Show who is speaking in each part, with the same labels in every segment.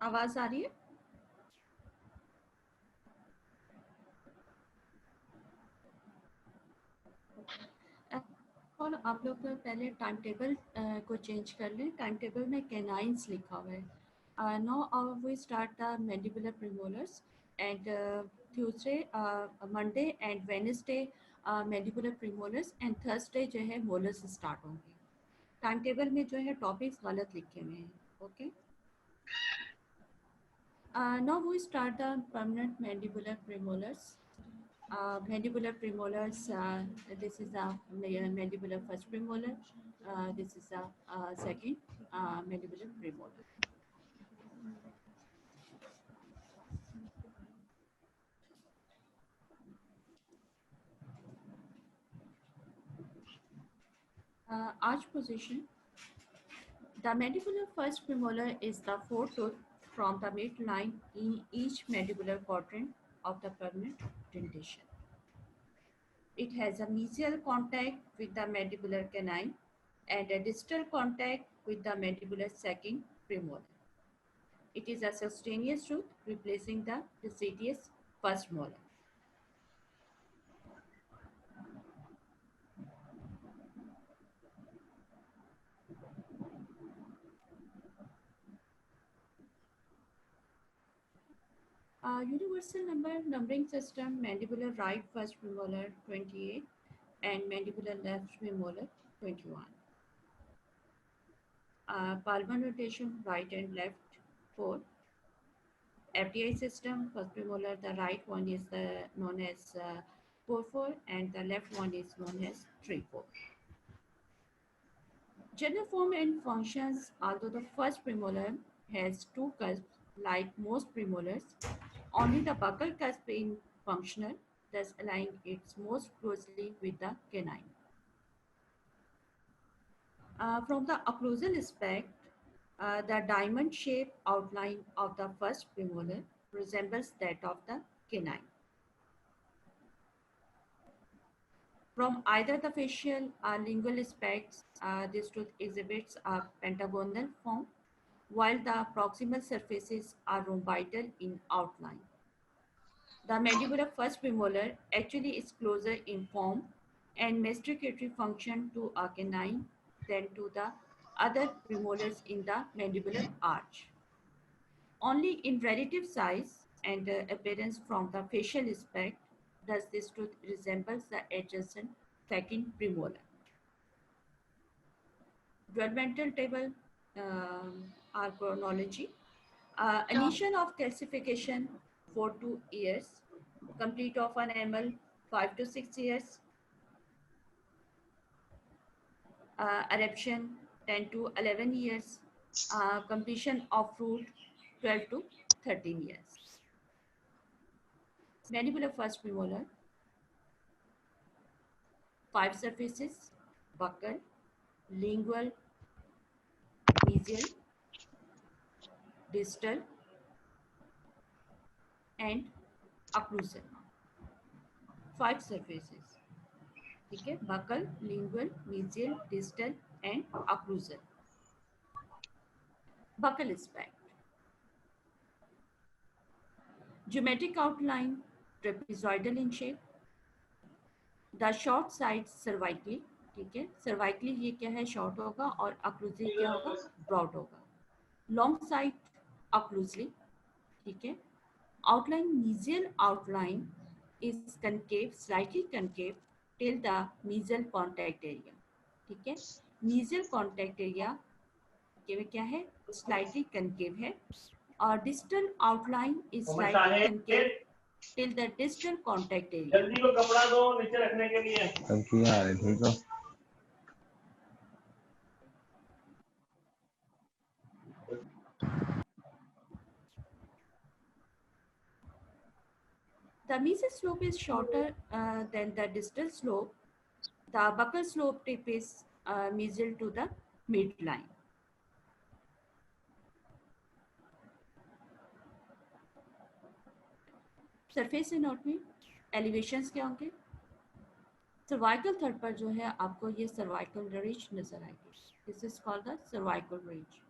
Speaker 1: आवाज आ रही है? और आप लोग पहले टाइम टेबल को चेंज कर लें। टाइम टेबल में कैनाइंस लिखा हुआ है। Now we start the mandibular premolars and Tuesday, Monday and Wednesday mandibular premolars and Thursday जो है मोलर्स स्टार्ट होंगे। टाइम टेबल में जो है टॉपिक्स गलत लिखे हुए हैं। Okay, now we start the permanent mandibular premolars. Mandibular premolars, this is a mandibular first premolar, this is a second mandibular premolar. Arch position. The mandibular first premolar is the fourth tooth from the midline in each mandibular quadrant of the permanent dentition. It has a mesial contact with the mandibular canine and a distal contact with the mandibular second premolar. It is a sustainous tooth replacing the deciduous first molar. Universal numbering system, mandibular right first premolar 28 and mandibular left premolar 21. Palmar notation, right and left 4. FDI system, first premolar, the right one is known as 4 and the left one is known as 3 4. General form and functions, although the first premolar has two cusps like most premolars, only the buccal cusp is functional, thus aligning it most closely with the canine. From the occlusal aspect, the diamond-shaped outline of the first premolar resembles that of the canine. From either the facial or lingual aspects, this tooth exhibits a pentagonal form, while the proximal surfaces are rhomboidal in outline. The mandibular first premolar actually is closer in form and masticatory function to a canine than to the other premolars in the mandibular arch. Only in relative size and appearance from the facial aspect does this tooth resembles the adjacent second premolar. Developmental table, our chronology. Initiation of calcification 4 to years, complete of an enamel 5 to 6 years, eruption 10 to 11 years, completion of root 12 to 13 years. Mandibular first premolar, 5 surfaces, buccal, lingual, mesial, distal, and occlusal. 5 surfaces. ठीक है, buccal, lingual, mesial, distal, and occlusal. Buccal aspect. Geometric outline, trapezoidal in shape. The short side cervically, ठीक है, cervically ये क्या है, short होगा, और occlusally क्या होगा, broad होगा. Long side occlusally, ठीक है. Outline, mesial outline is concave, slightly concave till the mesial contact area, ठीक है. Mesial contact area के क्या है, slightly concave है, और distal outline is slightly concave till the distal contact area.
Speaker 2: जल्दी को कपड़ा दो नीचे रखने के लिए.
Speaker 3: ठीक है.
Speaker 1: The mesial slope is shorter than the distal slope. The buccal slope tip is mesial to the midline. Surface anatomy, elevations क्या होंगे. सर्वाइकल थर्ड पर जो है आपको ये सर्वाइकल रिज नजर आएगी. This is called the cervical ridge.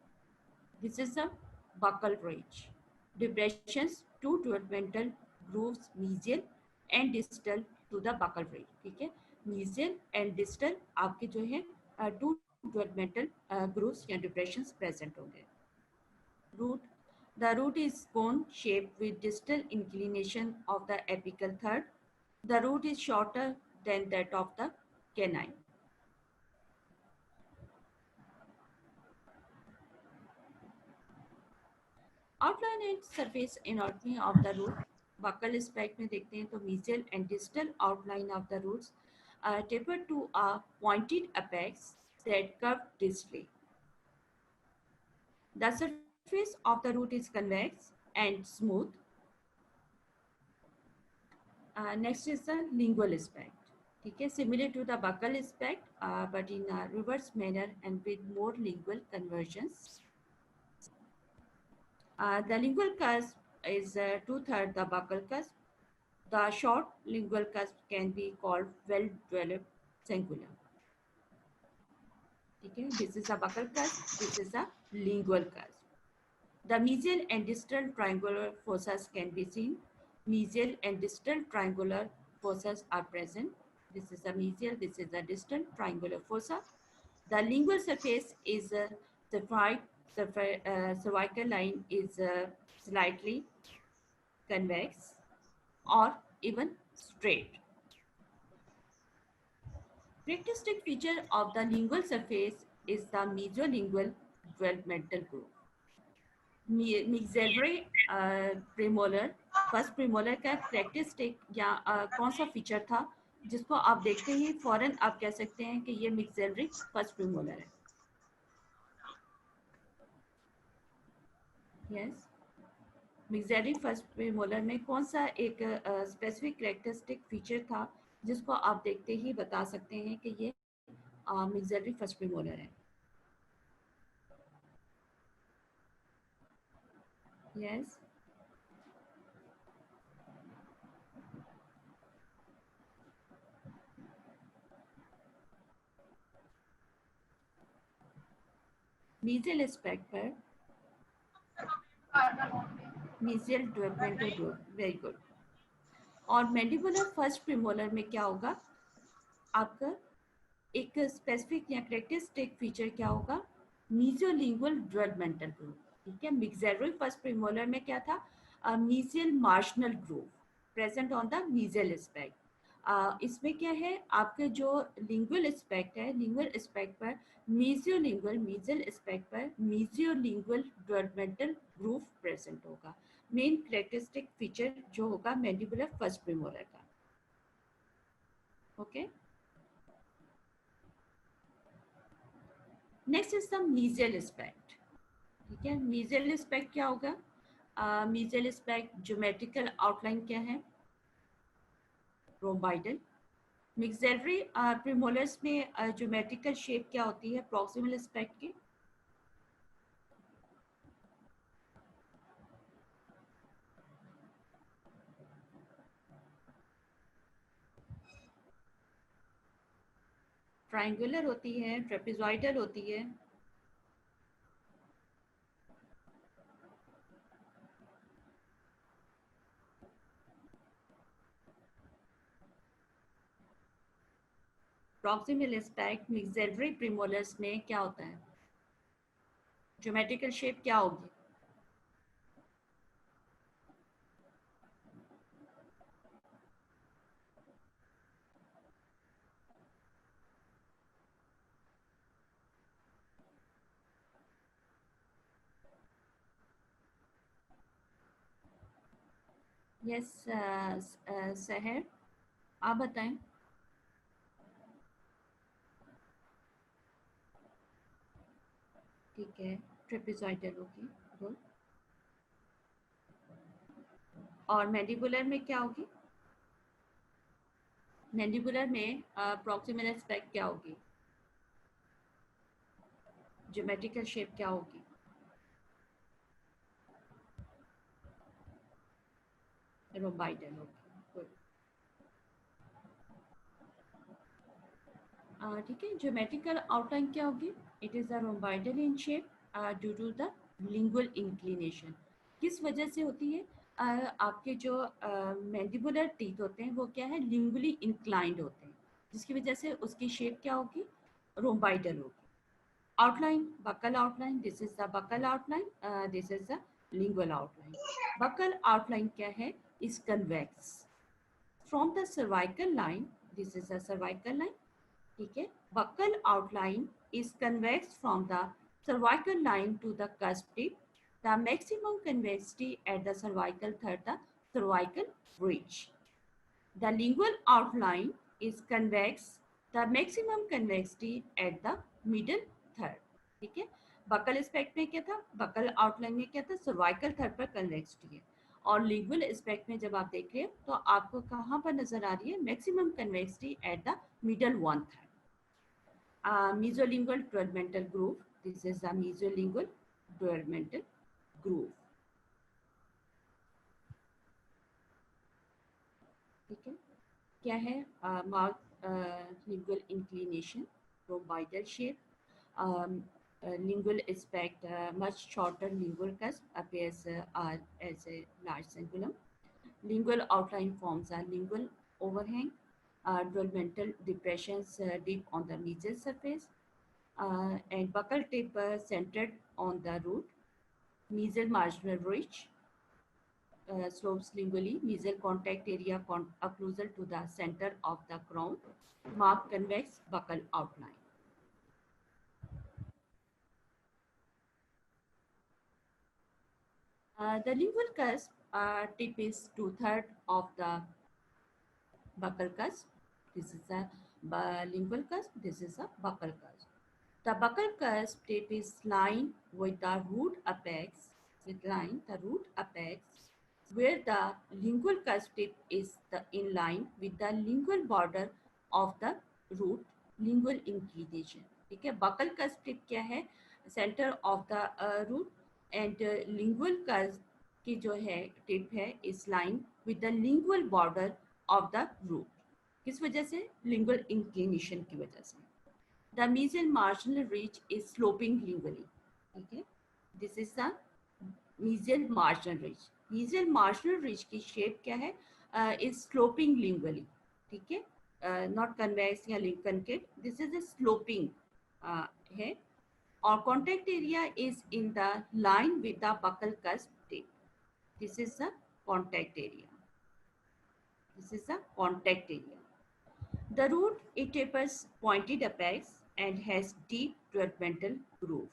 Speaker 1: This is the buccal ridge. Depressions to developmental grooves mesial and distal to the buccal ridge. ठीक है, mesial and distal आपके जो है टू developmental grooves या depressions present होंगे. Root. The root is cone shaped with distal inclination of the apical third. The root is shorter than that of the canine. Outline and surface anatomy of the root. Buccal aspect में देखते हैं तो mesial and distal outline of the roots are tapered to a pointed apex that curve distally. The surface of the root is convex and smooth. Next is the lingual aspect. ठीक है, similar to the buccal aspect but in a reverse manner and with more lingual conversions. The lingual cusp is 2/3 the buccal cusp. The short lingual cusp can be called well-developed cingulum. Okay, this is a buccal cusp, this is a lingual cusp. The mesial and distal triangular fossas can be seen. Mesial and distal triangular fossas are present. This is a mesial, this is a distal triangular fossa. The lingual surface is cervical line is slightly convex or even straight. Characteristic feature of the lingual surface is the mesolingual developmental groove. Maxillary premolar, first premolar का characteristic या कौन सा feature था जिसको आप देखते ही फौरन आप कह सकते हैं कि ये मैक्सिलरी फर्स्ट प्रीमोलर है. यस, मैक्सिलरी फर्स्ट प्रीमोलर में कौन सा एक स्पेसिफिक कैरेक्टरिस्टिक फीचर था जिसको आप देखते ही बता सकते हैं कि ये मैक्सिलरी फर्स्ट प्रीमोलर है. यस, मीजियल एस्पेक्ट पर mesial developmental growth, very good. और मैंडिबुलर फर्स्ट प्रीमोलर में क्या होगा, आपका एक स्पेसिफिक या कैरेक्टरिस्टिक फीचर क्या होगा, मीजियोलिंगुअल डेवलपमेंटल ग्रोथ. ठीक है, मैक्सिलरी फर्स्ट प्रीमोलर में क्या था, mesial marginal Grove present on the mesial aspect. इसमें क्या है, आपके जो लिंगुअल एस्पेक्ट है, लिंगुअल एस्पेक्ट पर मीजियोलिंगुअल, मीजियल एस्पेक्ट पर मीजियोलिंगुअल डेवलपमेंटल ग्रूव प्रेजेंट होगा. मेन कैरेक्टरिस्टिक फीचर जो होगा मैंडिबुलर फर्स्ट प्रीमोलर का. Okay, next is the mesial aspect. ठीक है, मीजियल एस्पेक्ट क्या होगा, मीजियल एस्पेक्ट ज्योमेट्रिकल आउटलाइन क्या है, रोम्बाइडल. मैक्सिलरी प्रीमोलर्स में ज्योमेट्रिकल शेप क्या होती है प्रॉक्सिमल एस्पेक्ट की, ट्रायंगुलर होती है, ट्रेपेजॉइडल होती है. प्रॉक्सिमल एस्पेक्ट मैक्सिलरी प्रीमोलर्स में क्या होता है, ज्योमेट्रिकल शेप क्या होगी, यस सहर आप बताएं. ठीक है, ट्रेपेजॉइडल होगी. गुड. और मैंडिबुलर में क्या होगी, मैंडिबुलर में प्रॉक्सिमल एस्पेक्ट क्या होगी, ज्योमेट्रिकल शेप क्या होगी, रोम्बाइडल होगी. गुड. ठीक है, ज्योमेट्रिकल आउटलाइन क्या होगी, it is a rhomboidal in shape due to the lingual inclination किस वजह से होती है? आपके जो मैंडिबुलर टीथ होते हैं वो क्या है, लिंगुअली इंक्लाइंड होते हैं, जिसकी वजह से उसकी शेप क्या होगी, रोम्बाइडल होगी. Outline, buccal outline, this is the buccal outline, this is the lingual outline. Buccal outline क्या है, is convex from the cervical line, this is the cervical line, ठीक है. Buccal outline is convex from the cervical line to the cusp tip. The maximum convexity at the cervical third, the cervical ridge. The lingual outline is convex, the maximum convexity at the middle third. ठीक है. Buckle aspect में क्या था, buckle outline में क्या था, cervical third पर convexity है. और लिंगुअल एस्पेक्ट में जब आप देख रहे हो तो आपको कहाँ पर नजर आ रही है, maximum convexity at the middle one third. mesolingual developmental groove, this is the mesolingual developmental groove. ठीक है. क्या है, mouth lingual inclination, rhomboidal shape, lingual aspect, much shorter lingual cusp appears as a large cingulum. Lingual outline forms a lingual overhang, developmental depressions deep on the mesial surface, and buccal tip centered on the root. Mesial marginal ridge slopes lingually. Mesial contact area occlusal to the center of the crown. Mark convex buccal outline. The lingual cusp tip is 2/3 of the buccal cusp. This is a lingual cusp. This is a buccal cusp. The buccal cusp tip is lined with the root apex. The root apex, where the lingual cusp tip is in line with the lingual border of the root. Lingual inclination. ठीक है. buccal cusp tip क्या है, center of the root, and lingual cusp की जो है tip है इस line with the lingual border of the root. किस वजह से, लिंगुअल इंक्लिनेशन की वजह से. The mesial marginal ridge is sloping lingually. ठीक है. This is the mesial marginal ridge. Mesial marginal ridge की शेप क्या है, इज स्लोपिंग लिंगुअली. ठीक है. नॉट कन्वेक्स या concave. This is a sloping है. Or contact area is in the line with the buccal cusp tip. This is the contact area. This is the contact area. The root, it tapers pointed apex and has deep developmental groove.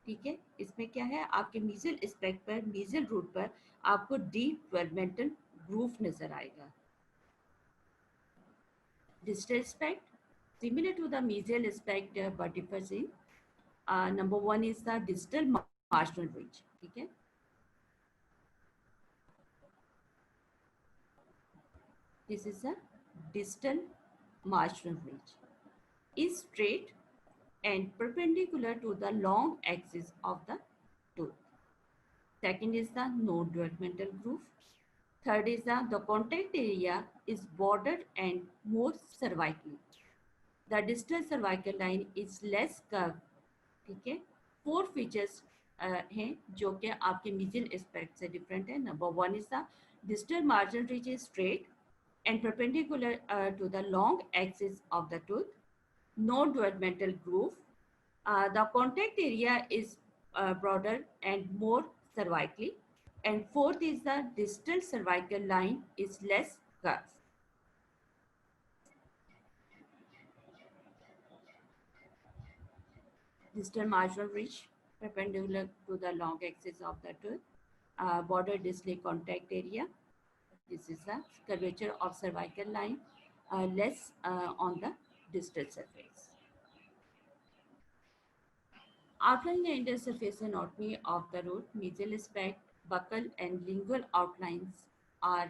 Speaker 1: ठीक है. इसमें क्या है, आपके मीजल aspect पर, मीजल root पर आपको deep developmental groove नजर आएगा. Distal aspect, similar to the mesial aspect, but differs in number one is the distal marginal ridge. ठीक है. This is a distal marginal ridge. Is straight and perpendicular to the long axis of the tooth. Second is the no developmental groove. Third is the contact area is bordered and more cervical. The distal cervical line is less curved. ठीक है. 4 features हैं जो कि आपके mesial aspect से different है. Number one is the distal marginal ridge is straight and perpendicular to the long axis of the tooth. No developmental groove. The contact area is broader and more cervically. And fourth is the distal cervical line is less curved. Distal marginal ridge perpendicular to the long axis of the tooth. Border distal contact area. This is the curvature of cervical line, less on the distal surface. Outline and surface anatomy of the root, mesial aspect, buccal and lingual outlines are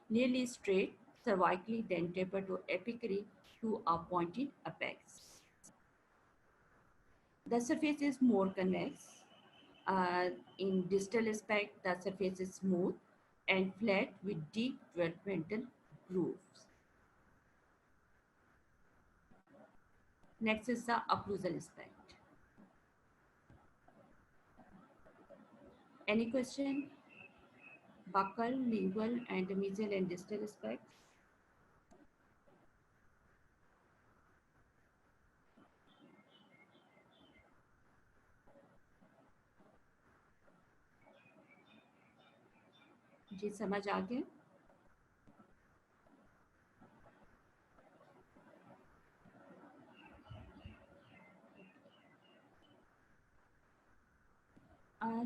Speaker 1: nearly straight, cervically then taper to apically to a pointed apex. The surface is more convex. In distal aspect, the surface is smooth and flat with deep developmental grooves. Next is the occlusal aspect. Any question? Buccal, lingual, and mesial and distal aspects. जी समझ आ गया?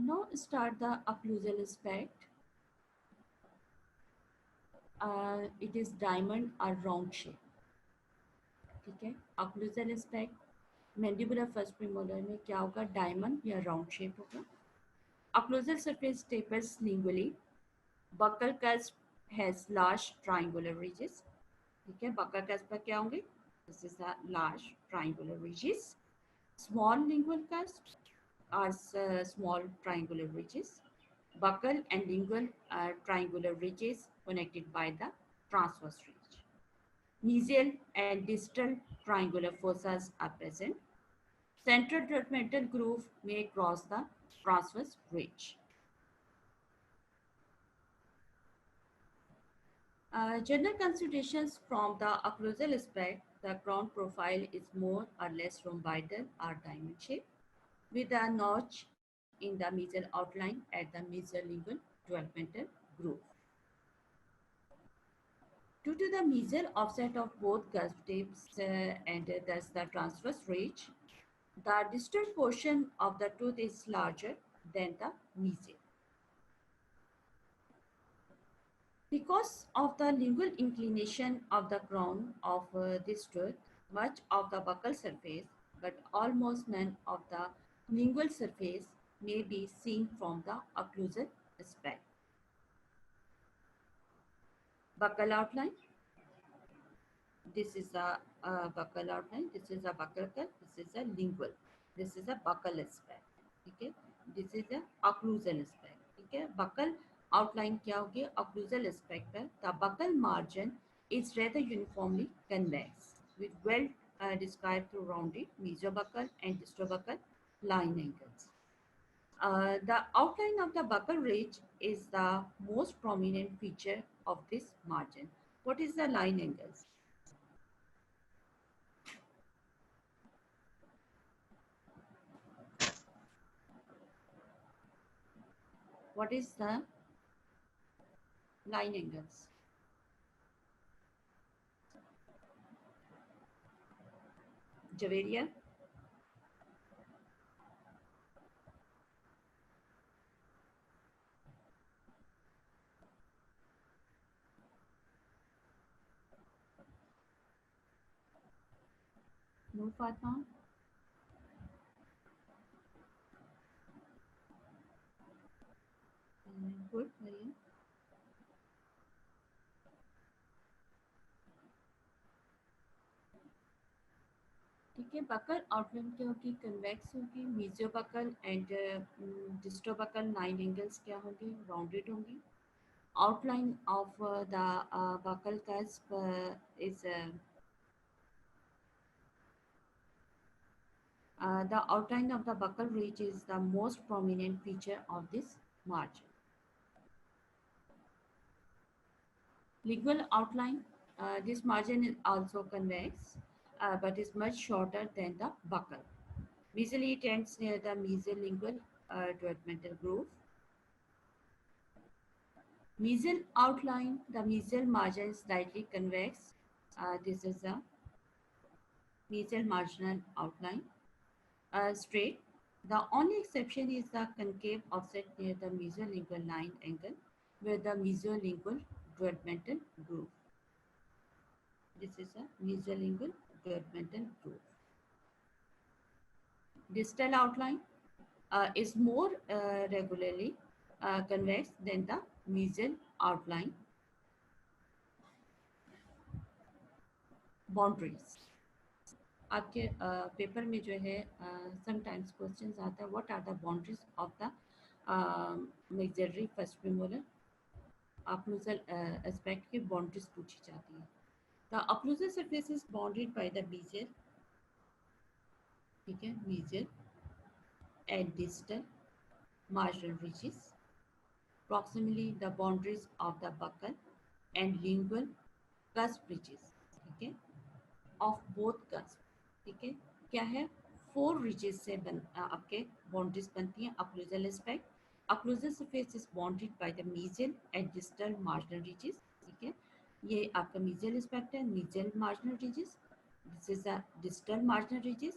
Speaker 1: Now start the occlusal aspect. It is diamond or round shape. ठीक है, occlusal aspect mandibular first premolar में क्या होगा? Diamond या round shape होगा. Occlusal surface tapers lingually. Buccal cusp has large triangular ridges. ठीक है, buccal cusp पर क्या होंगे? This is a large triangular ridges. Small lingual cusps are small triangular ridges. Buccal and lingual triangular ridges connected by the transverse ridge. Mesial and distal triangular fossas are present. Central developmental groove may cross the transverse ridge. General considerations from the occlusal aspect, the crown profile is more or less rhomboidal or diamond shape with a notch in the mesial outline at the mesiolingual developmental groove. Due to the mesial offset of both cusp tips and thus the transverse ridge, the distal portion of the tooth is larger than the mesial. Because of the lingual inclination of the crown of this tooth, much of the buccal surface, but almost none of the lingual surface may be seen from the occlusal aspect. Buccal outline. This is a buccal outline. This is a buccal cut. This is a lingual. This is a buccal aspect. Okay. This is a occlusal aspect. Okay. Buccal outline क्या होगी? Occlusal aspect पर the buccal margin is rather uniformly convex with well described through rounded mesobuccal and distobuccal line angles. The outline of the buccal ridge is the most prominent feature of this margin. What is the line angles? What is the line angles? Javeria? No, Fatma? Good, Mariam. ठीक है, buckle outline क्या होगी? Convex होगी. मेसियोबकल and डिस्टोबकल line angles क्या होंगे? Rounded होंगी. Outline of the buccal cusp is the outline of the buccal ridge is the most prominent feature of this margin. Lingual outline. This margin is also convex, but is much shorter than the buccal. Mesially it ends near the mesiolingual developmental groove. Mesial outline. The mesial margin is slightly convex. This is the mesial marginal outline. Straight. The only exception is the concave offset near the mesiolingual line angle where the mesiolingual developmental groove. This is a mesiolingual developmental groove. Distal outline is more regularly convex than the mesial outline. Boundaries. आपके paper में जो है sometimes questions आता है what are the boundaries of the maxillary first premolar occlusal aspect की boundaries पूछी जाती है. The occlusal surface is bounded by the mesial, ठीक है, mesial and distal marginal ridges, proximally the boundaries of the buccal and lingual cusp ridges, ठीक है, of both cusp, ठीक है, क्या है, 4 ridges से आपके boundaries बनती हैं occlusal aspect. Occlusal surface is bounded by the mesial and distal marginal ridges, ठीक है, ये आपका mesial aspect है, mesial marginal ridges. This is a distal marginal ridges.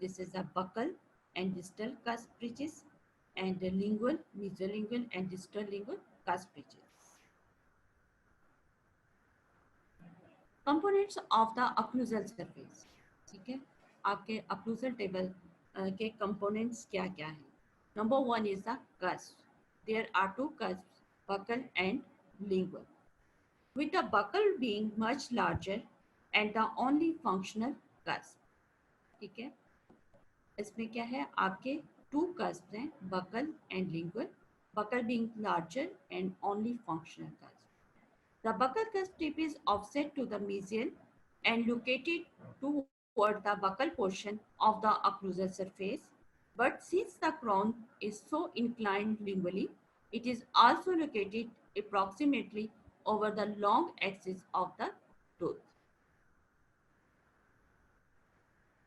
Speaker 1: This is a buccal and distal cusp ridges, and the lingual, mesolingual and distal lingual cusp ridges. Components of the occlusal surface, ठीक है, आपके occlusal table के components क्या क्या हैं. Number 1 is the cusp. There are 2 cusps, buccal and lingual, with the buccal being much larger and the only functional cusp, ठीक है. इसमें क्या है, आपके 2 cusps हैं, buccal and lingual, buccal being larger and only functional cusp. The buccal cusp tip is offset to the mesial and located toward the buccal portion of the occlusal surface. But since the crown is so inclined lingually, it is also located approximately over the long axis of the tooth.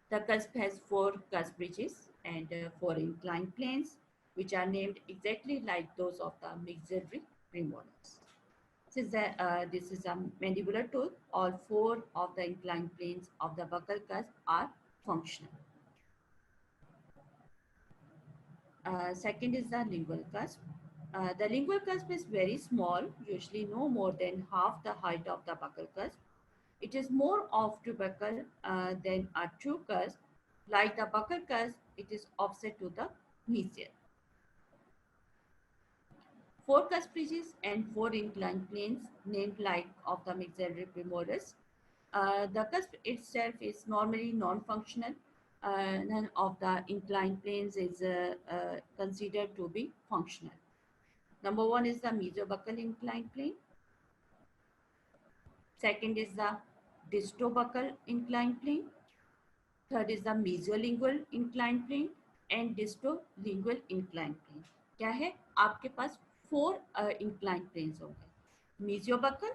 Speaker 1: The cusp has 4 cusp ridges and 4 inclined planes, which are named exactly like those of the maxillary premolars. This is a mandibular tooth, all 4 of the inclined planes of the buccal cusp are functional. Second is the lingual cusp. The lingual cusp is very small, usually no more than half the height of the buccal cusp. It is more of tubercle than a true cusp. Like the buccal cusp, it is offset to the mesial. 4 cusp ridges and 4 inclined planes, named like of the maxillary premolars. The cusp itself is normally non-functional. None of the inclined planes is considered to be functional. Number 1 is the mesobuccal inclined plane. Second is the distobuccal inclined plane. Third is the mesolingual inclined plane and distolingual inclined plane. क्या है, आपके पास 4 inclined planes होंगे, mesobuccal,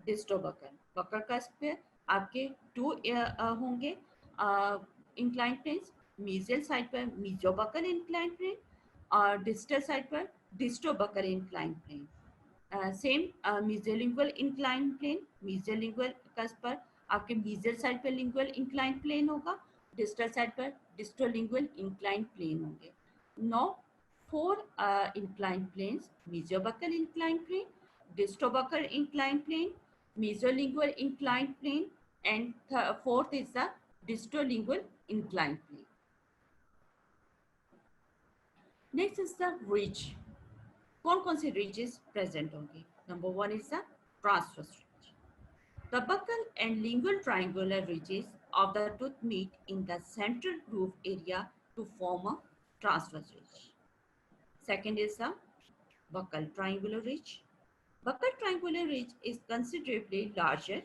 Speaker 1: distobuccal. buccal cusp पे आपके 2 होंगे inclined planes, mesial side पर mesobuccal inclined plane और distal side पर distobuccal inclined plane. Same mesolingual inclined plane, mesolingual cusp पर आपके mesial side पर lingual inclined plane होगा, distal side पर distolingual inclined plane होंगे. Now 4 inclined planes: mesobuccal inclined plane, distobuccal inclined plane, mesolingual inclined plane, and fourth is the distolingual inclined plane. Next is the ridge. कौन से ridges present होंगे? Number 1 is the transverse ridge. The buccal and lingual triangular ridges of the tooth meet in the central groove area to form a transverse ridge. Second is the buccal triangular ridge. Buccal triangular ridge is considerably larger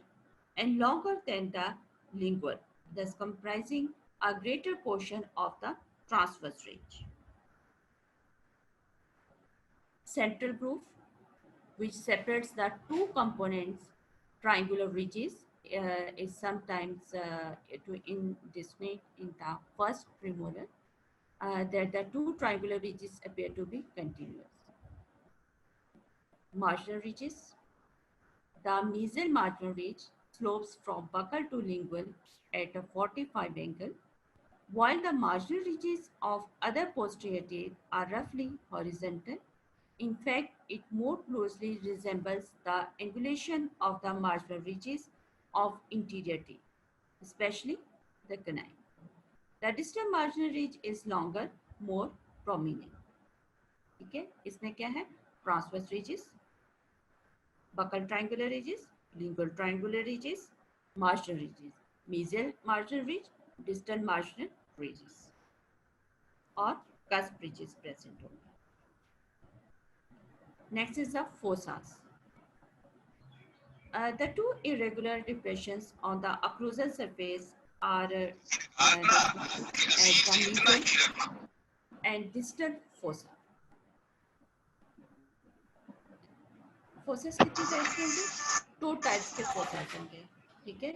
Speaker 1: and longer than the lingual, thus comprising a greater portion of the transverse ridge. Central groove, which separates the 2 components triangular ridges, is sometimes indistinct in the first premolar, that the 2 triangular ridges appear to be continuous. Marginal ridges. The mesial marginal ridge slopes from buccal to lingual at a 45 angle, while the marginal ridges of other posterior teeth are roughly horizontal. In fact, it more closely resembles the angulation of the marginal ridges of interior teeth, especially the canine. The distal marginal ridge is longer, more prominent. ठीक है, इसमें क्या है? Transverse ridges, buccal triangular ridges, lingual triangular ridges, marginal ridges, mesial marginal ridge, distal marginal ridges, और cusp ridges present होंगे. Next is the fossas. The 2 irregular depressions on the occlusal surface are as the mesial and distal fossa. Fosse's कितनी types के होंगे? 2 types के Fosse's होंगे, ठीक है।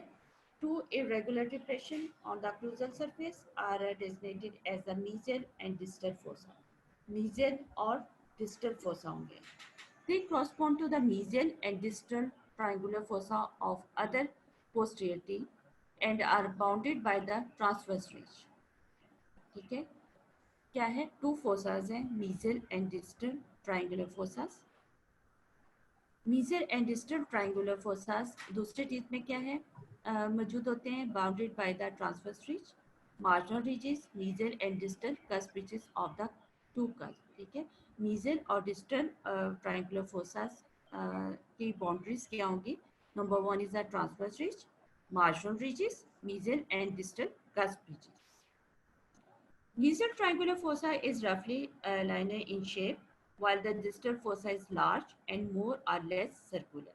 Speaker 1: 2 irregular depression on the occlusal surface are designated as the mesial and distal fossa. Mesial और distal fossa होंगे. They correspond to the mesial and distal triangular fossa of other posteriority and are bounded by the transverse ridge. ठीक है, क्या है? 2 फोसास हैं, mesial and distal triangular fossas. Mesial and distal triangular fossas दूसरे teeth में क्या है मौजूद होते हैं? Bounded by the transverse ridge, marginal ridges, mesial and distal cusp ridges of the two cusp, ठीक है। मीजल और डिस्टल ट्रायंगुलर फोसास की बाउंड्रीज क्या होंगी? Number 1 is the transverse ridge, marginal ridges, mesial and distal cusp ridges. Mesial triangular fossa is roughly linear in shape, while the distal fossa is large and more or less circular.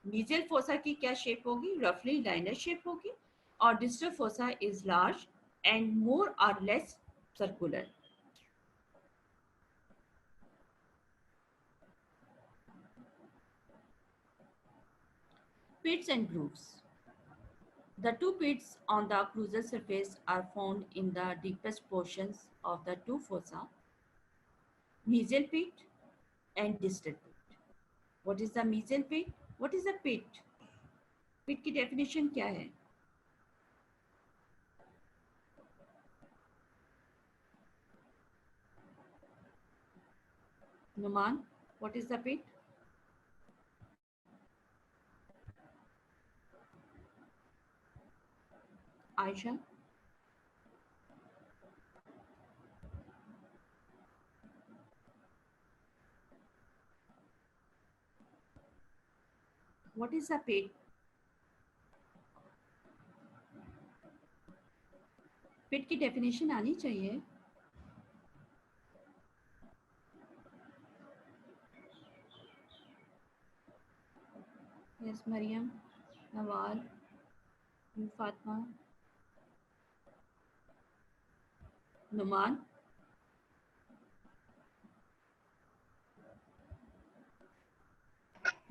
Speaker 1: Mesial fossa की क्या shape होगी? Roughly linear shape होगी, और distal fossa is large and more or less circular. Pits and grooves. The two pits on the occlusal surface are found in the deepest portions of the two fossa, mesial pit and distal pit. What is the mesial pit? What is the pit? पिट की definition क्या है? Numan, what is the pit? Ayesha, what is the pit? Pit की definition आनी चाहिए. Yes Mariam, Nawal, Fatima, Numan.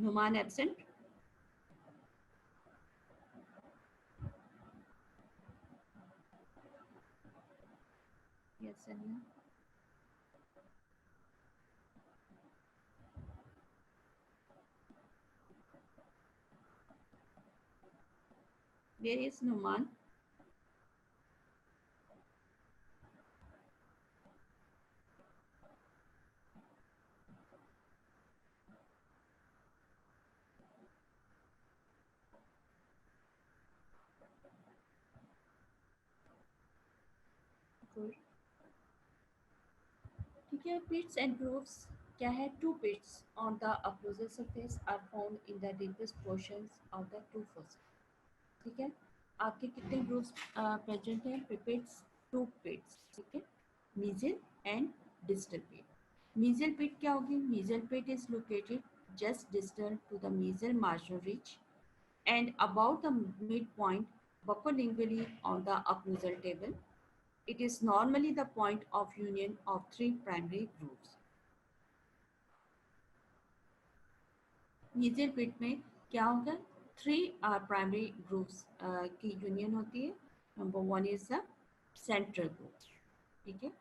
Speaker 1: Numan absent. Yes Sania. Where is Numan? ठीक है. Pits and grooves क्या है? Two pits on the occlusal surface are found in the deepest portions of the two fossa. ठीक है. आपके कितने ग्रूव्स प्रेजेंट हैं? पिट्स, टू पिट्स, ठीक है. मीजल एंड डिस्टल पिट. मीजल पिट क्या होगी? Mesial pit is located just distal to the mesial marginal ridge and about the midpoint buccolingually on the occlusal table. It is normally the point of union of three primary grooves. Mesial pit में क्या होगा? Three primary grooves की union होती है. Number 1 is the central groove, ठीक है.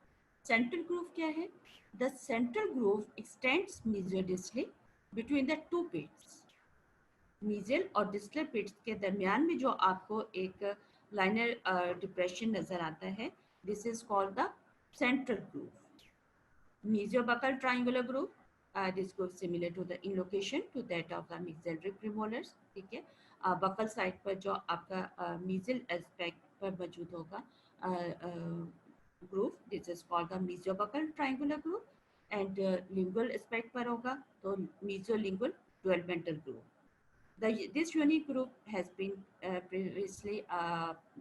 Speaker 1: Central groove क्या है? The central groove extends mesiodistally between the two pits. Mesial और डिस्टल पिट्स के दरमियान में जो आपको एक लाइनर डिप्रेशन नजर आता है, this is called the central groove. Mesiobaccal triangular groove. This groove similar to the in location to that of the mesial premolars. ठीक है. बकल साइड पर जो आपका mesial एस्पेक्ट पर मौजूद होगा groove, this is called the mesiobaccal triangular groove. And lingual aspect पर होगा तो mesiolingual developmental groove. This unique groove has been previously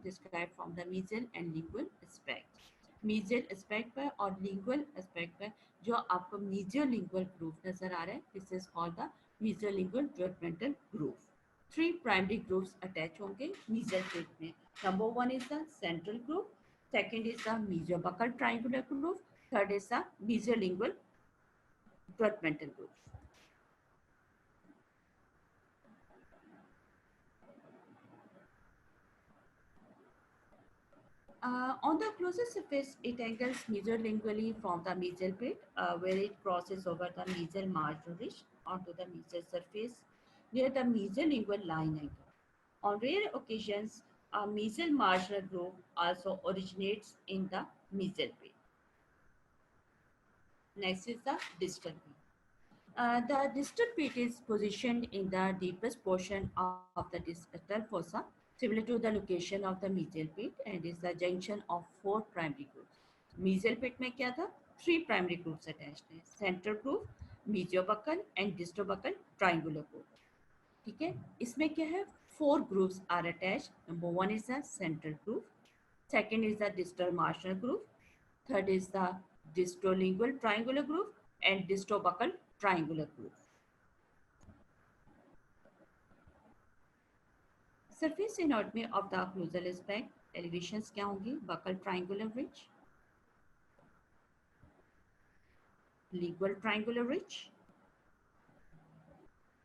Speaker 1: described from the mesial and lingual aspect. Mesial aspect पर और lingual aspect पर जो आपको मीजियोलिंगुअल groove नजर आ रहा है, this is called the mesiolingual developmental groove. Three primary grooves attach होंगे मीजियल पिट में. Number 1 is the central groove, second is the mesiobuccal triangular groove, third is the mesiolingual developmental groove. On the closer surface, it angles mesolingually from the mesial pit, where it crosses over the mesial marginal ridge onto the mesial surface near the mesolingual line angle. On rare occasions, a mesial marginal groove also originates in the mesial pit. Next is the distal pit. The distal pit is positioned in the deepest portion of the distal fossa, similar to the location of the mesial pit, and is the junction of four primary grooves. Mesial pit में क्या था? Three primary grooves attached हैं. Center groove, mesiobuccal and distobuccal triangular groove. ठीक है? इसमें क्या है? Four grooves are attached. Number one is the central groove. Second is the distal marginal groove. Third is the distolingual triangular groove and distobuccal triangular groove. Surface anatomy of the occlusal aspect. Elevations क्या होंगी? Buccal triangular ridge, lingual triangular ridge,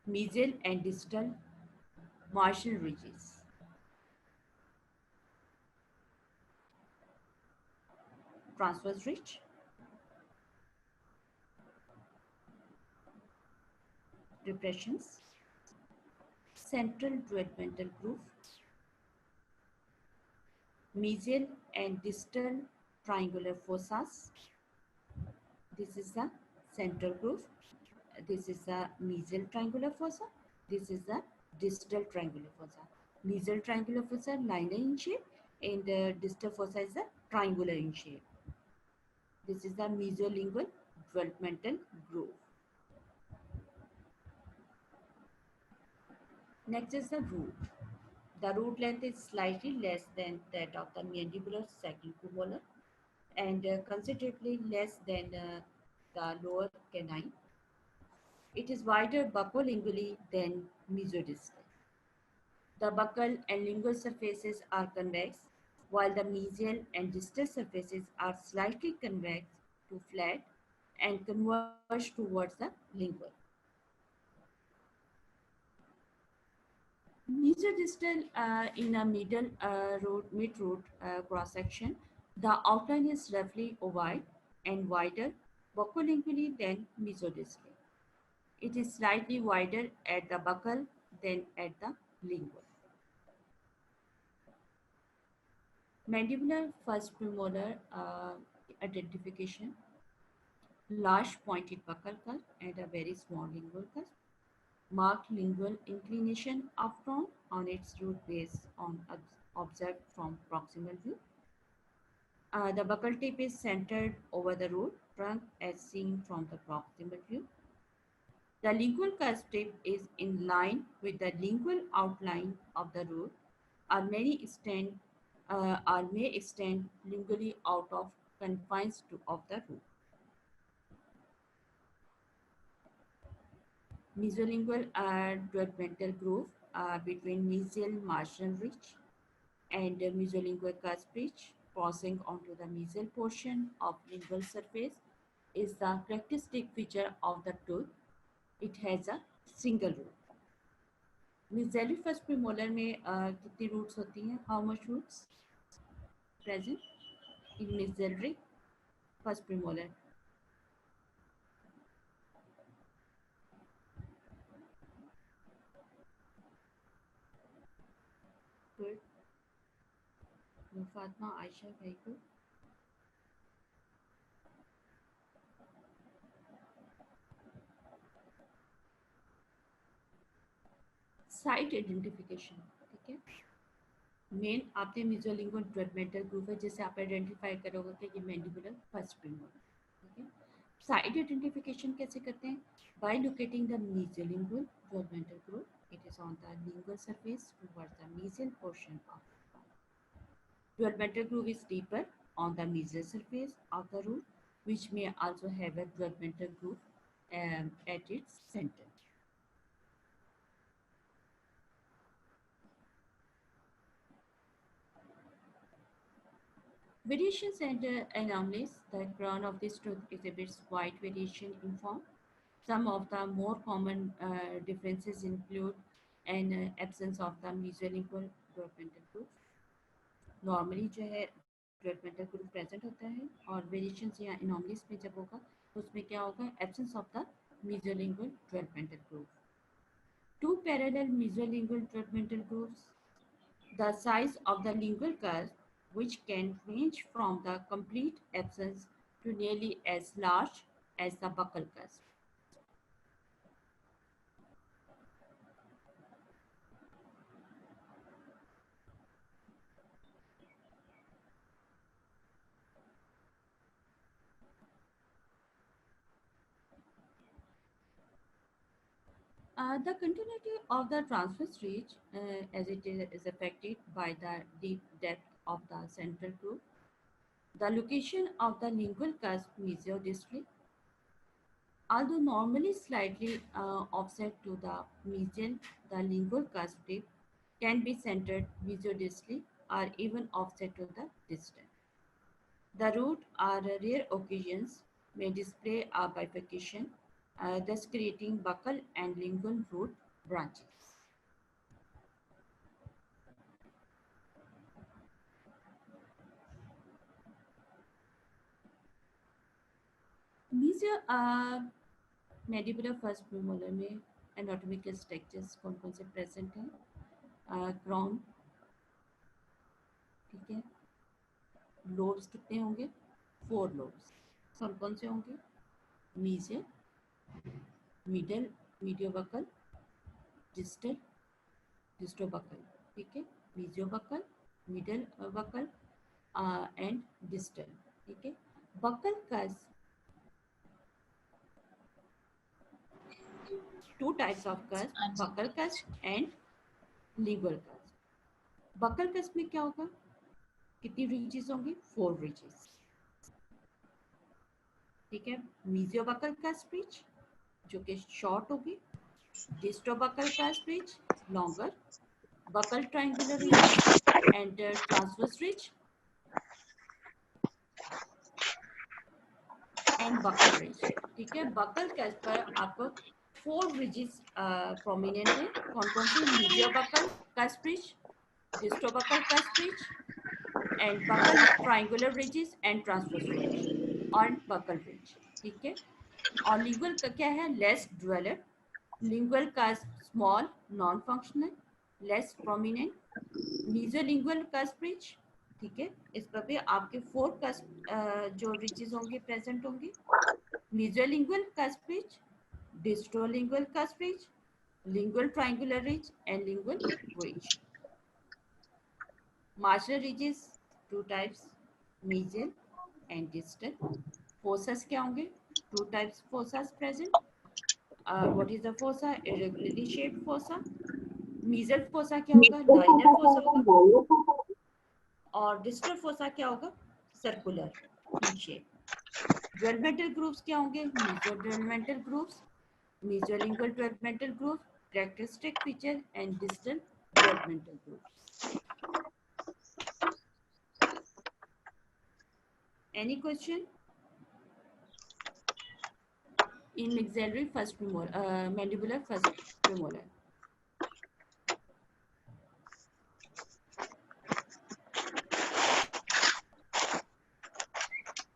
Speaker 1: mesial and distal marginal ridges, transverse ridge, depressions, central developmental groove, mesial and distal triangular fossas. This is the central groove. This is the mesial triangular fossa. This is the distal triangular fossa. Mesial triangular fossa linear in shape, and the distal fossa is a triangular in shape. This is the mesolingual developmental groove. Next is the root. The root length is slightly less than that of the mandibular second premolar, and considerably less than the lower canine. It is wider buccolingually than mesodistal. The buccal and lingual surfaces are convex, while the mesial and distal surfaces are slightly convex to flat and converge towards the lingual. Mesodistal in a mid-root cross section, the outline is roughly oval and wider buccolingually than mesodistal. It is slightly wider at the buccal than at the lingual. Mandibular first premolar identification, large pointed buccal cusp and a very small lingual cusp. Marked lingual inclination upfront on its root base on observed from proximal view. The buccal tip is centered over the root trunk as seen from the proximal view. The lingual cusp tip is in line with the lingual outline of the root, or may extend lingually out of confines of the root. Mesolingual developmental groove between mesial marginal ridge and mesolingual cusp ridge crossing onto the mesial portion of lingual surface is the characteristic feature of the tooth. It has a single root. Mesolingual first premolar में कितनी roots होती हैं? How much roots present in mesolingual first premolar? Good. Fatma, Aisha, very good. Site identification, ठीक है. Main आपने मेसोलिंगुअल developmental group है जिसे आप आइडेंटिफाई करोगे कि ये मैंडिबुलर फर्स्ट प्रीमोलर, ठीक है. साइट आइडेंटिफिकेशन कैसे करते हैं? By locating the mesiolingual developmental group, it is on the lingual surface towards the mesial portion of developmental groove is deeper on the mesial surface of the root, which may also have a developmental groove at its center. Variations and anomalies. The crown of this tooth exhibits wide variation in form. Some of the more common differences include an absence of the mesolingual developmental groove. Normally जो है developmental group present होता है, और variations या anomalies में जब होगा तो उसमें क्या होगा, absence of the mesolingual developmental group. Two parallel mesolingual developmental groups. The size of the lingual cusp, which can range from the complete absence to nearly as large as the buccal cusp. The continuity of the transverse ridge, as it is affected by the deep depth of the central group, the location of the lingual cusp mesiodistally, although normally slightly offset to the median, the lingual cusp tip can be centered mesiodistally or even offset to the distal. The root, or rare occasions, may display a bifurcation, thus creating buccal and lingual root branches. Mandibular first premolar में anatomical structures कौन कौन से present हैं, crown, ठीक है, lobes कितने होंगे, 4 lobes, कौन कौन से होंगे, मीजियल, मिडल मीडियोबकल, डिस्टल डिस्टोबकल, ठीक है, मीजियोबकल, मिडल बकल एंड डिस्टल, ठीक है. Buckle cusp, two types of cusp, buccal cusp and lingual cusp. buccal cusp में क्या होगा, कितनी रीजेस होंगी, 4 रीजेस, ठीक है. मीजियोबकल cusp ridge जो कि शॉर्ट होगी, डिस्टोबकल cusp ridge longer, buccal triangular ridge and transverse ridge and buccal ridge, ठीक है. buccal cusp पर आपको 4 ridges प्रोमिनेंट है, कौन कौन सी, मीजियोबकल cusp ridge, डिस्टोबकल cusp ridge and buccal triangular ridges and transverse ridge और buccal ridge, ठीक है. और lingual का क्या है, less dweller, lingual cusp small non functional less prominent, mesolingual cusp ridge, ठीक है. इस पर भी आपके 4 cusp जो ridges होंगे प्रेजेंट होंगे, mesolingual cusp ridge, distrolingual cusp ridge, lingual triangular ridge and lingual ridge. Marginal ridges, 2 types, mesial and distal. Fossas क्या होंगे, 2 types fossas present. What is the fossa? Irregularly shaped fossa. Mesial fossa क्या होगा, linear fossa होगा. और distal fossa क्या होगा, circular in shape. Developmental groups क्या होंगे, mesodevelopmental groups, mesolingual developmental groups, characteristic feature and distal developmental groups. Any question? In maxillary first premolar, mandibular first premolar.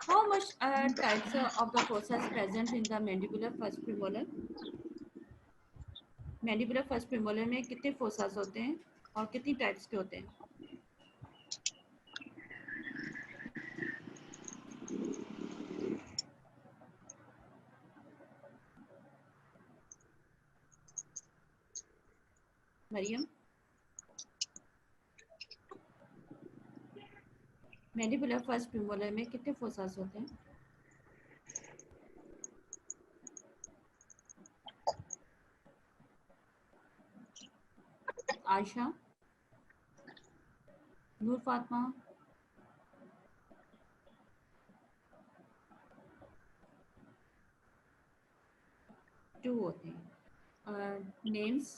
Speaker 1: How much types of the fossas present in the mandibular first premolar? Mandibular first premolar में कितने fossas होते हैं और कितनी types के होते हैं? Maryam, mandibular first premolar में कितने फोसास होते हैं? आयशा, नूर फातिमा, टू होते हैं. Names,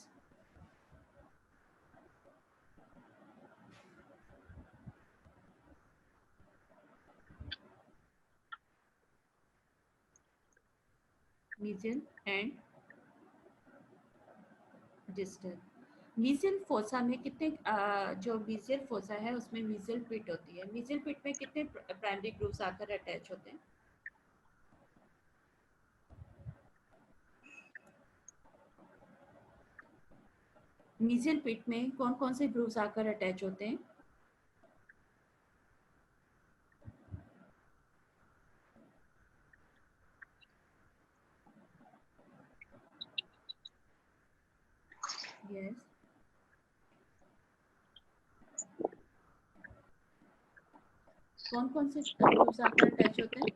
Speaker 1: mesial and distal. Mesial fossa में कितने जो मीजल फोसा है उसमें मीजल पिट होती है। मीजल पिट में कितने प्राइमरी ग्रूव्स आकर अटैच होते हैं? मीजल पिट में कौन कौन से ग्रूव्स आकर अटैच होते हैं? यस, कौन कौन से ग्रूव्स आकर अटैच होते हैं?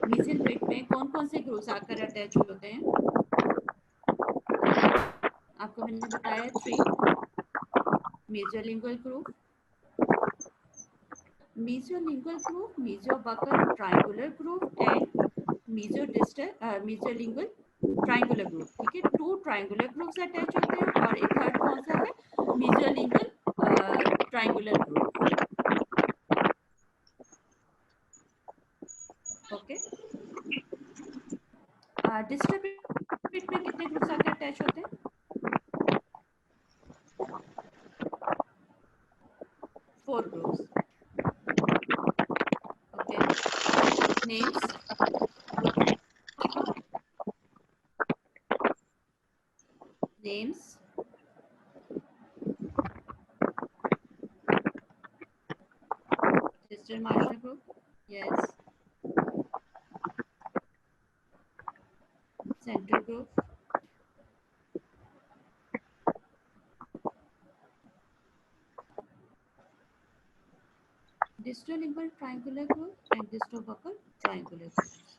Speaker 1: मीजल पिट में कौन कौन से ग्रूव्स आकर अटैच होते हैं? आपको मैंने बताया 3: mesolingual groove, mesolingual groove, mesobuccal triangular groove and mesolingual triangular groove। ठीक है, 2 triangular grooves अटैच होते हैं और एक थर्ड कौन सा है? mesolingual triangular groove। Okay, distal pit में कितने ग्रूव्स आकर अटैच होते हैं? 4 grooves। Okay, names: names, distal marginal groove, yes, central groove, distolingual triangular groove and distobuccal triangular grooves।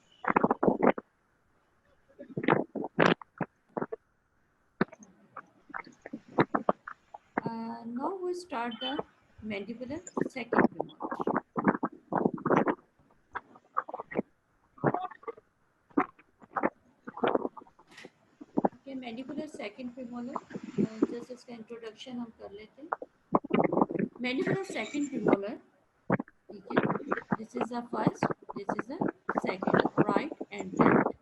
Speaker 1: Now we start the mandibular second premolar। Okay, mandibular second premolar, just इसका introduction हम कर लेते हैं। Mandibular second premolar, ठीक है, this is the first, this is the second, right and left।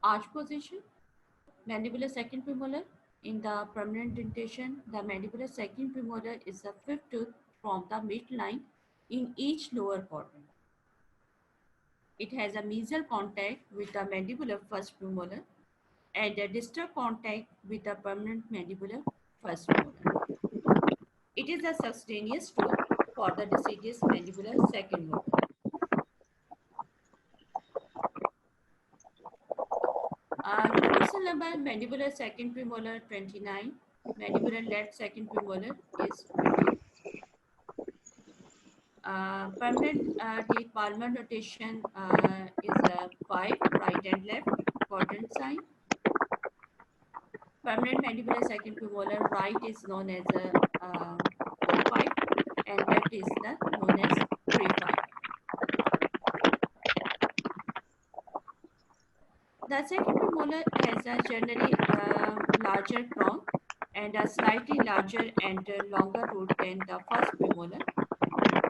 Speaker 1: Arch position, mandibular second premolar. In the permanent dentation, the mandibular second premolar is the fifth tooth from the midline in each lower quadrant. It has a mesial contact with the mandibular first premolar and a distal contact with the permanent mandibular first molar. It is a subcutaneous tooth for the deciduous mandibular second molar. Universal number mandibular second premolar 29, mandibular left second premolar is 20. Permanent teeth palmar notation is 5, right and left quadrant sign. Permanent mandibular second premolar, right is known as 4-5 and left is known as 3-5. The second premolar has a generally larger crown and a slightly larger and longer root than the first premolar.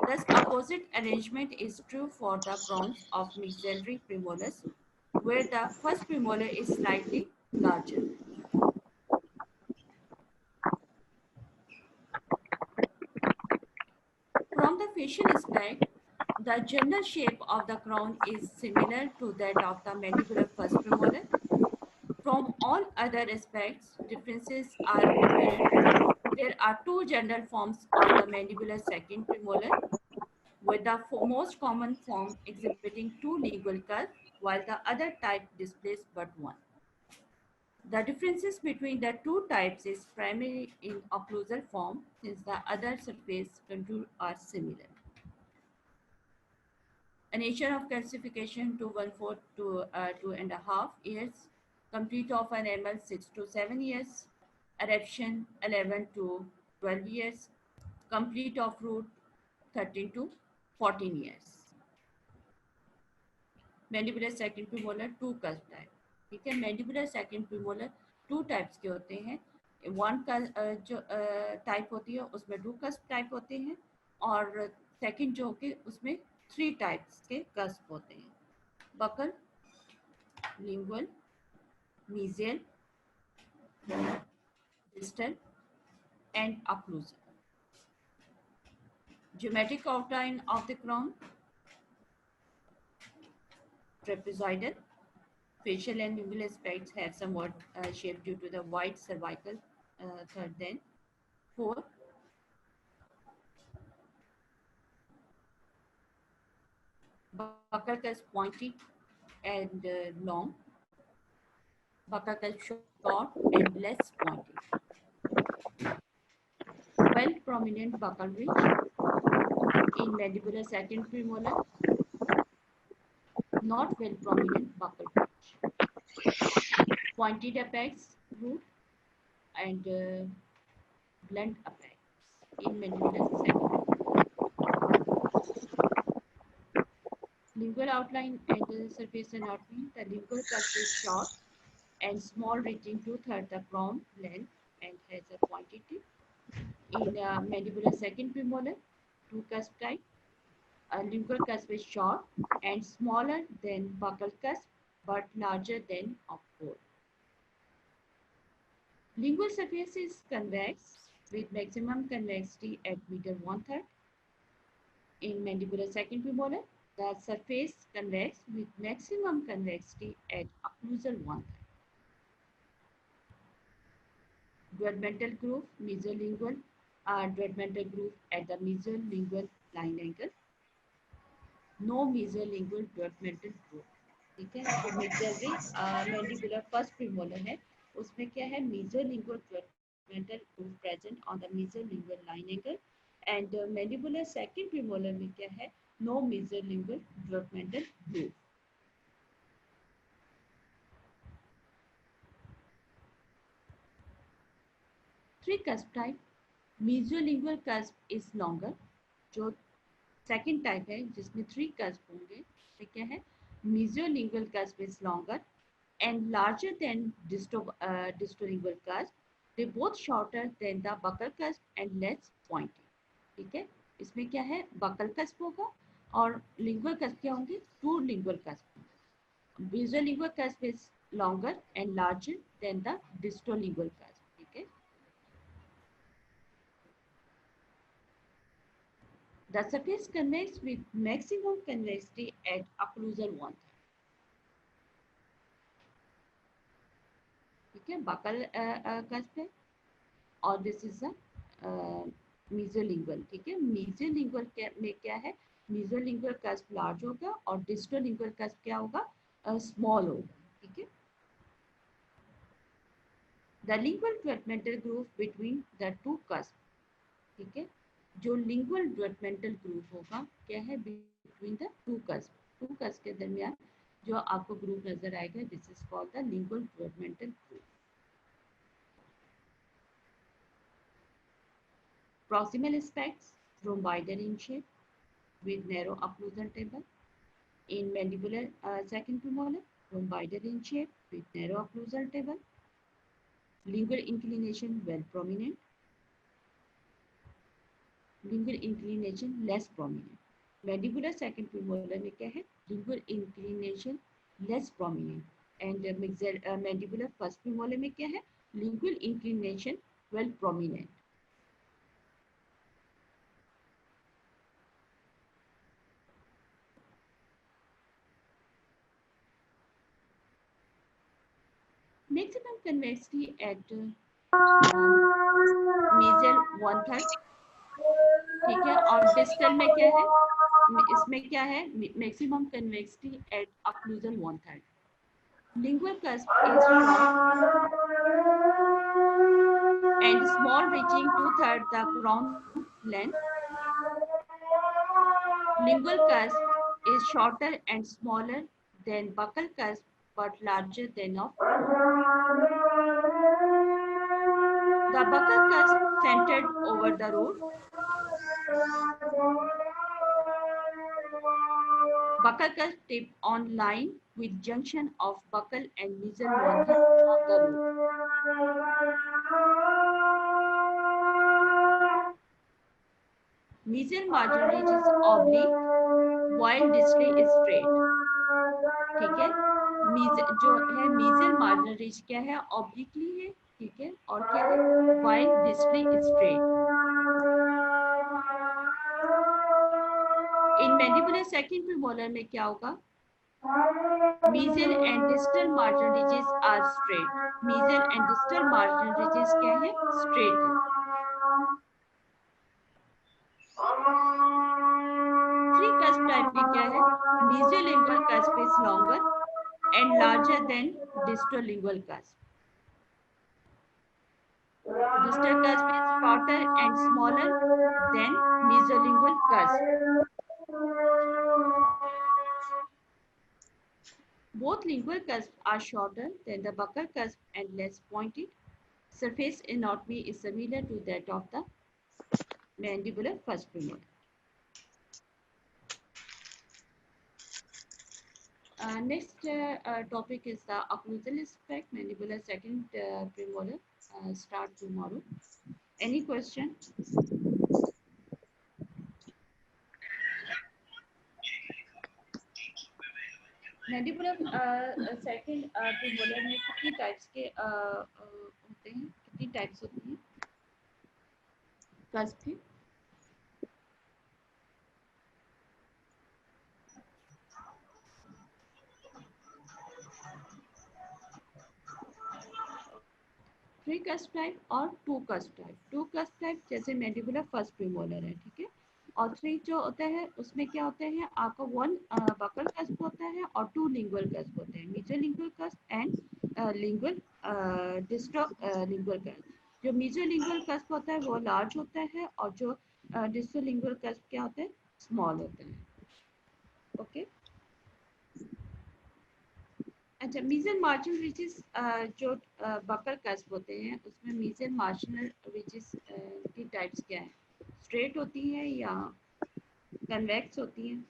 Speaker 1: Thus, opposite arrangement is true for the crowns of maxillary premolars, where the first premolar is slightly larger. From the facial aspect, the general shape of the crown is similar to that of the mandibular first premolar. From all other aspects, differences are apparent. There are two general forms of the mandibular second premolar, with the most common form exhibiting two lingual curves, while the other type displays but one. The differences between the two types is primarily in occlusal form, since the other surface contours are similar. A nature of calcification 214 to 2.5 years, complete of an enamel 6 to 7 years, eruption 11 to 12 years, complete of root 13 to 14 years. Mandibular second premolar two cusp type, ठीक है। Mandibular second premolar two types के होते हैं। One का जो type होती है उसमें टू कस्प टाइप होते हैं, और सेकंड जो कि उसमें थ्री टाइप्स के कस्प होते हैं, buccal, lingual, mesial, distal and occlusal. Geometric outline of the crown: trapezoidal. Facial and lingual aspects have somewhat shape due to the wide cervical third. Then 4. Buccal cusp pointy and long. Buccal cusp short and less pointy. Well prominent buccal ridge in mandibular second premolar. Not well prominent buccal ridge. Pointed apex root and blunt apex in mandibular second. Lingual outline and surface anatomy. The lingual cusp is short and small, reaching 2/3 the crown length and has a pointed tip. In mandibular second premolar, two cusp type. Lingual cusp is short and smaller than buccal cusp, but larger than opposite. Lingual surface is convex with maximum convexity at middle 1/3. In mandibular second premolar, the surface convex with maximum convexity at occlusal 1/3. Developmental groove, mesolingual, developmental groove at the mesolingual line angle. No mesolingual developmental groove, ठीक है। जो मिक्सरी mandibular first premolar है उसमें क्या है, mesolingual developmental groove present on the mesolingual line angle, and mandibular second premolar में क्या है, no mesolingual developmental groove. Three cusp type. Mesolingual cusp is longer. जो सेकेंड टाइप है जिसमें थ्री कस्प होंगे, तो क्या है, mesolingual cusp is longer and larger than distolingual cusp. They both shorter than the buccal cusp and less pointy, ठीक है। इसमें क्या है, buccal cusp होगा और lingual cusp क्या होंगे, two lingual cusp. Mesolingual cusp is longer and larger than the distolingual cusp, ठीक है। The surface convex with maximum convexity at occlusal 1/3, ठीक है। buccal cusp है और दिस इज mesolingual, ठीक है। mesolingual में क्या है, mesolingual cusp लार्ज होगा और distolingual cusp क्या होगा, स्मॉल होगा, ठीक है। The lingual developmental groove between the two cusp, ठीक है। जो lingual developmental groove होगा क्या है, between the two cusp के दरमियान जो आपको ग्रूव नजर आएगा, this is called the lingual developmental groove. Proximal aspects rhomboidal in shape with narrow occlusal table. In mandibular second premolar, rhomboidal in shape with narrow occlusal table. Lingual inclination well prominent. Lingual inclination less prominent. Mandibular second premolar में क्या है, lingual inclination less prominent, and mandibular first premolar में क्या है, lingual inclination well prominent. Maximum convexity at mesial 1/3, ठीक है। और distal में क्या है, इसमें क्या है, maximum convexity at occlusal 1/3. Lingual cusp is short and small, reaching 2/3 the crown length. Lingual cusp is shorter and smaller than buccal cusp but larger than of the buccal cusp centered over the root. buccal cusp tip on line with junction of buccal and mesial margin of the root. Mesial margin ridge is oblique while distally is straight. ठीक है, जो है mesial margin ridge क्या है, obliquely है, ठीक है, और क्या है, while distally is straight. In mandibular second premolar में क्या होगा, mesial and distal margin ridges are straight. Mesial and distal margin ridges क्या है, straight है. Three cusp type में क्या है, mesiolingual cusp is longer and larger than distolingual cusp. Distal cusp is shorter and smaller than mesiolingual cusp. Both lingual cusps are shorter than the buccal cusp and less pointed. Surface anatomy is similar to that of the mandibular first premolar. Next topic is the occlusal aspect, mandibular second premolar. Start tomorrow. Any question? Mandibular second premolar में कितनी types के होते हैं, कितनी types होती हैं cusp की? Three cusp type और two cusp type. Two cusp type जैसे मैंडिबुलर फर्स्ट प्रीमोलर है, ठीक है, और थ्री जो होता है उसमें क्या होते हैं, आपका वन बकल कस्प होता है और टू लिंगुअल कस्प होते हैं, mesiolingual cusp and lingual distolingual cusp. जो मेसोलिंगुअल कस्प होता है वो लार्ज होता है और जो डिस्टोलिंगुअल कस्प क्या होता है, स्मॉल होता है. ओके. अच्छा, मीजल मार्जिनल रिजेस जो बकल कस्प होते हैं उसमें मीजल मार्जिनल रिजेस की टाइप्स क्या है, स्ट्रेट होती हैं या कन्वेक्स होती हैं?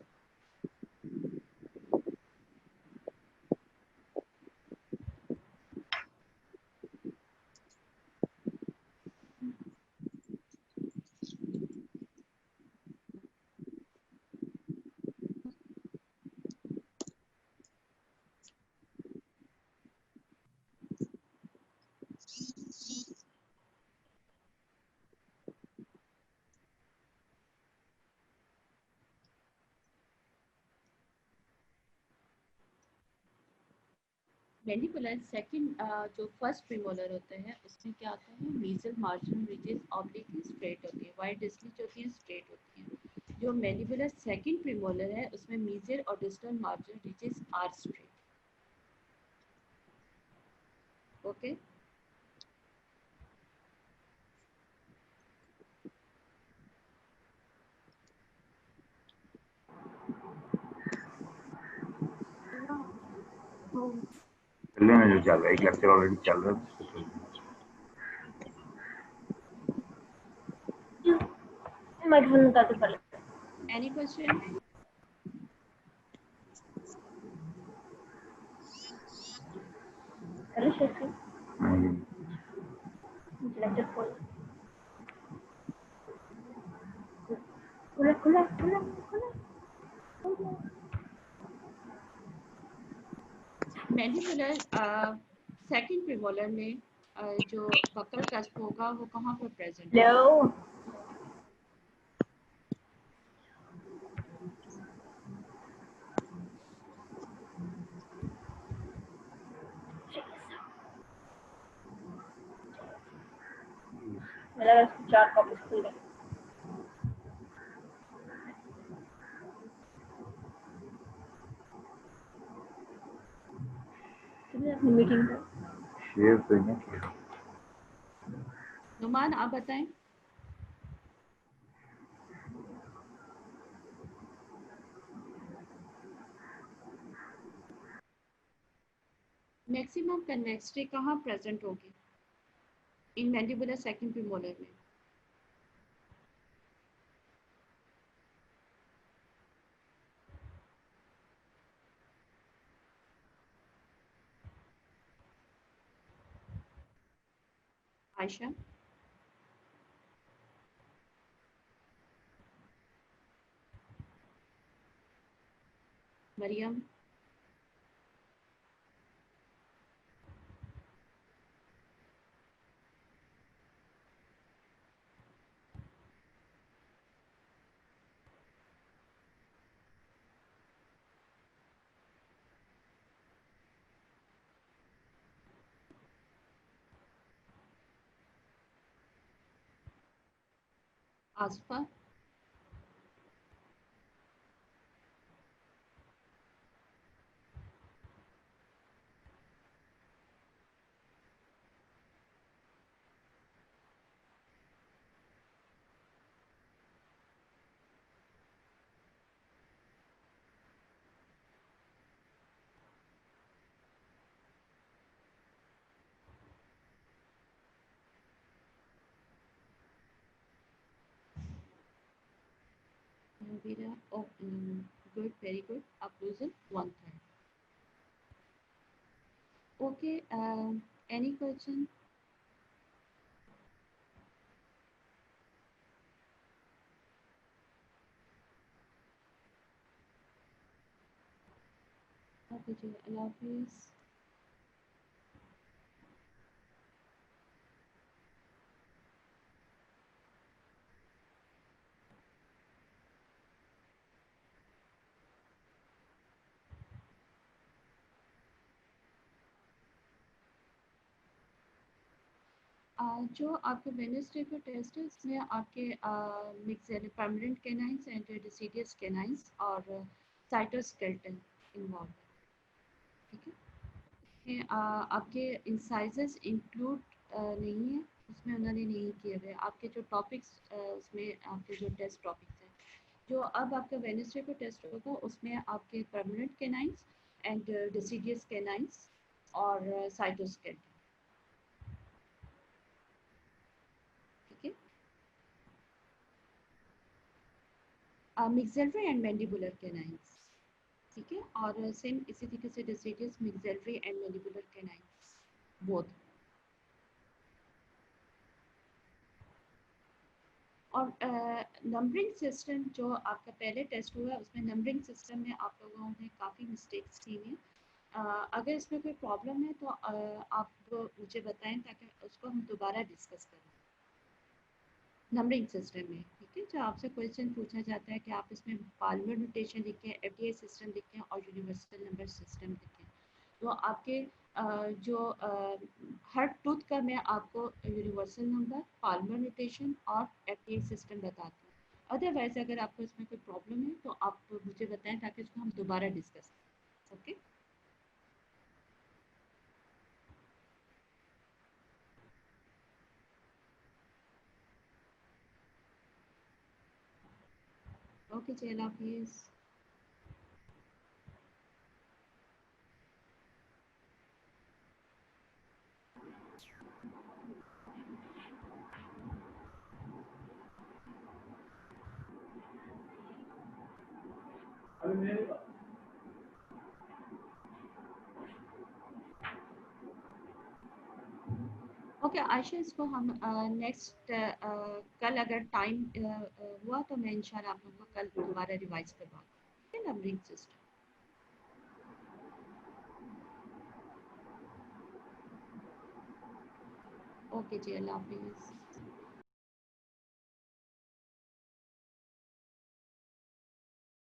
Speaker 1: मैंडिबुलर सेकंड जो फर्स्ट प्रीमोलर होता है उसमें क्या होता है, मीजल मार्जिनल रिजेस ऑब्लिकली स्ट्रेट होती है, वाइड डिस्टल जो होती है स्ट्रेट होती है. जो मैंडिबुलर सेकंड प्रीमोलर है उसमें मीजल और distal marginal ridges are straight. Okay.
Speaker 3: चलने में जो चल रहा है, एक लेक्चर ऑलरेडी चल रहा है.
Speaker 4: माइक्रोफोन बता दो पहले.
Speaker 1: Any question?
Speaker 4: Hello Shekhar, lecture खोल. खुला खुला खुला खुला.
Speaker 1: मैंडिबुलर सेकंड प्रीमोलर में जो बकल कस्प होगा वो कहाँ पर प्रेजेंट है?
Speaker 4: लो मेरा 4 कॉपी खुल गए. अपनी मीटिंग का
Speaker 3: शेयर तो नहीं किया.
Speaker 1: नुमान आप बताएं. मैक्सिमम कन्वेक्सिटी कहाँ प्रेजेंट होगी इन मैंडिबुलर सेकंड प्रीमोलर में? आयशा, मरियम, आसफा, Vera. Oh, good, very good. Appraisal 1/3. Okay. Any question? Okay, जी, अल्लाह हाफिज़। जो आपके वेडनेसडे का टेस्ट है इसमें आपके mixer permanent canines and deciduous canines और साइटोस्केलेटन इन्वॉल्व है, ठीक है। इसमें आपके इंसाइजेस इंक्लूड नहीं है, उसमें उन्होंने नहीं किए हुए आपके जो टॉपिक्स, उसमें आपके जो टेस्ट टॉपिक्स हैं जो अब आपका वेडनेसडे का टेस्ट होगा उसमें आपके permanent canines and deciduous canines और साइटोस्केलेटन, ठीक है। मिक्सेलरी एंड मैंडिबुलर कैनाइंस, ठीक है, और सेम इसी तरीके से deciduous maxillary and mandibular canines both. और नंबरिंग सिस्टम जो आपका पहले टेस्ट हुआ उसमें नंबरिंग सिस्टम में आप लोगों ने काफ़ी मिस्टेक्स की हैं। अगर इसमें कोई प्रॉब्लम है तो आप मुझे बताएं ताकि उसको हम दोबारा डिस्कस करें नंबरिंग सिस्टम में, ठीक है। जो आपसे क्वेश्चन पूछा जाता है कि आप इसमें पाल्मर नोटेशन लिखें, एफडीआई सिस्टम लिखें और यूनिवर्सल नंबर सिस्टम लिखें, तो आपके जो हर टूथ का मैं आपको यूनिवर्सल नंबर, पाल्मर नोटेशन और एफडीआई सिस्टम बताती हूँ। अदरवाइज अगर आपको इसमें कोई प्रॉब्लम है तो आप मुझे बताएं ताकि इसको हम दोबारा डिस्कस करें, ओके। ओके जी, अल्लाह हाफिज़। ओके आयशा, इसको हम नेक्स्ट कल अगर टाइम हुआ तो मैं इंशाल्लाह आप लोगों को कल दोबारा रिवाइज करवा दूँगी, ठीक है, नंबरिंग सिस्टम। ओके जी, अल्लाह हाफिज़।